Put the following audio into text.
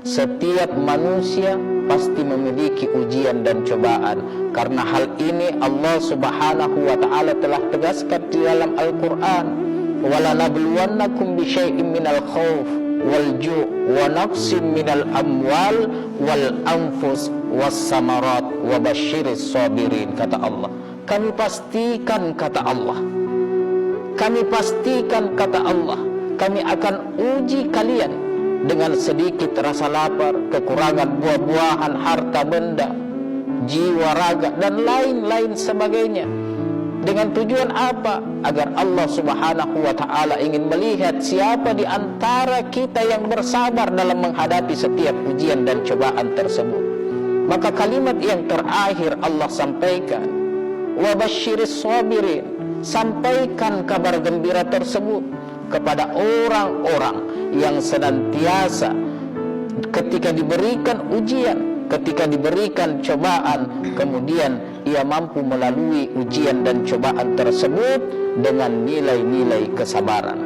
Setiap manusia pasti memiliki ujian dan cobaan. Karena hal ini Allah Subhanahu wa ta'ala telah tegaskan di dalam Al-Quran, وَلَنَبْلُوَنَّكُمْ بِشَيْءٍ مِنَ الْخَوْفِ وَالْجُوعِ وَنَقْصٍ مِنَ الْأَمْوَالِ وَالْأَنْفُسِ وَالثَّمَرَاتِ وَبَشِّرِ الصَّابِرِينَ. Kata Allah, kami pastikan, kata Allah, kami pastikan, kata Allah, kami akan uji kalian dengan sedikit rasa lapar, kekurangan buah-buahan, harta benda, jiwa, raga, dan lain-lain sebagainya. Dengan tujuan apa? Agar Allah Subhanahu wa ta'ala ingin melihat siapa di antara kita yang bersabar dalam menghadapi setiap ujian dan cobaan tersebut. Maka kalimat yang terakhir Allah sampaikan, wa basyiris sabirin, sampaikan kabar gembira tersebut kepada orang-orang yang senantiasa ketika diberikan ujian, ketika diberikan cobaan, kemudian ia mampu melalui ujian dan cobaan tersebut dengan nilai-nilai kesabaran.